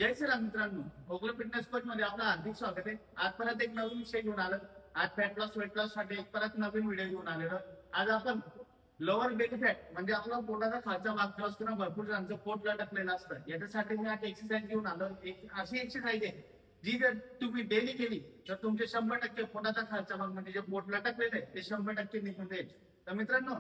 जय श्रीराम मित्रांनो, Gokul fitness coach मध्ये आपलं हार्दिक स्वागत आहे. आज परत एक नवीन विषय घेऊन आलो. आज फॅट लॉस वेट लॉस साठी एक परत नवीन व्हिडिओ घेऊन आलेलो. आज आपण लोअर बेली फॅट म्हणजे आपला पोटाचा खालचा भाग जो असतो ना, भरपूर जणांचं पोट लटकलेलं असतं. याच्यासाठी मी आज एक्सरसाइज घेऊन आलो. एक अशी एक्सरसाइज आहे जी जर तुम्ही डेली केली तर तुमचे 100% पोटाचा खालचा भाग म्हणजे जे पोट लटकलेलं आहे ते 100% निघून जाईल. तर मित्रांनो,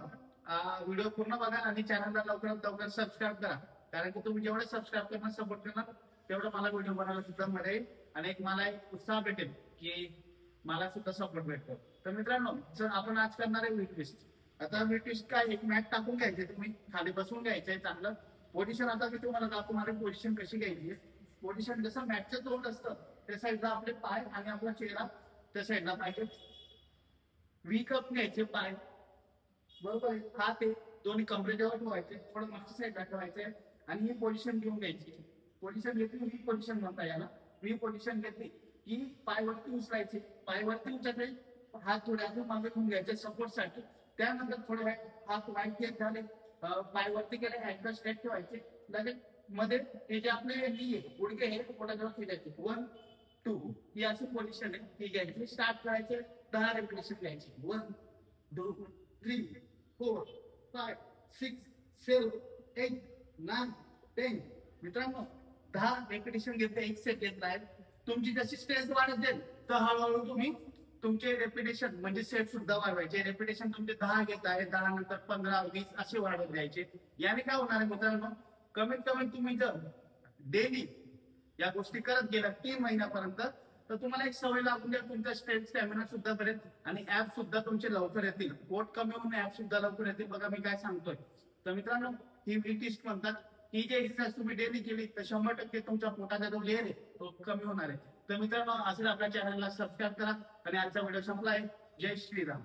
व्हिडिओ पूर्ण बघा आणि चॅनलला लवकरात लवकर सबस्क्राईब करा. कारण की तुम्ही जेवढे सबस्क्राईब करणार सपोर्ट करणार तेवढं मला व्हिडिओ बनायला सुद्धा मिळेल आणि मला एक उत्साह भेटेल की मला सुद्धा सपोर्ट भेटतो. तर मित्रांनो, जर आपण आज करणार आहे वेट लिस्ट. आता वेट लिस्ट काय, एक मॅट टाकून घ्यायचे, तुम्ही खाली बसून घ्यायचंय चांगलं पोझिशन. आता मी तुम्हाला दाखवणार पोझिशन कशी घ्यायची. पोझिशन जसं मॅटचं तोंड असतं त्या साईडला आपले पाय आणि आपला चेहरा त्या साईडला पाहिजे. व्ही कप घ्यायचे पाय बरोबर, हात आहे दोन्ही कमरेजवळ ठेवायचे, थोडं मागच्या साईडला ठेवायचे आणि ही पोझिशन घेऊन घ्यायची. पोझिशन घेतली, ही पोझिशन म्हणता याला. ही पोझिशन घेतली की पाय वरती उचलायचे, पाय वरती उचलले, हात थोडे अजून मागे घेऊन घ्यायचे सपोर्ट साठी. त्यानंतर थोडे हात वाईट घेत झाले, पाय वरती केले, अँकल स्ट्रेट ठेवायचे. लगेच मध्ये हे जे आपले नी आहे गुडघे हे पोटाजवळ फिरायचे. 1 2 ही अशी पोझिशन आहे, ही घ्यायची. स्टार्ट करायचे, 10 रेपिटेशन घ्यायची. 1 2 3 4 5 6 7 8 9 10. मित्रांनो, 10 रेपिटेशन घेतले, एक सेट घेतलाय. तुमची जशी स्ट्रेस वाढत जाईल तर हळूहळू तुम्ही तुमचे रेपिटेशन म्हणजे सेट सुद्धा वाढवायचे. रेपिटेशन तुमचे 10 घेत आहे, 10 नंतर 15 20 असे वाढत जायचे. याने काय होणार आहे मित्रांनो, कमीत कमी तुम्ही जर डेली या गोष्टी करत गेल्या 3 महिन्यापर्यंत तर तुम्हाला एक सवय लागून द्या. तुमचा स्ट्रेंथ स्टॅमिना सुद्धा करेल आणि ऍप सुद्धा तुमचे लवकर येतील. पोट कमी होऊन ऍप सुद्धा लवकर येतील. बघा मी काय सांगतोय. तर मित्रांनो, ही वेट लिस्ट म्हणतात. ही जी एक्सरसाइज तुम्ही डेली केली तर 100% तुमच्या पोटाचा जो लेअर आहे तो कमी होणार आहे. तर मित्रांनो, असं आपल्या चॅनलला सबस्क्राईब करा आणि आजचा व्हिडिओ संपला आहे. जय श्रीराम.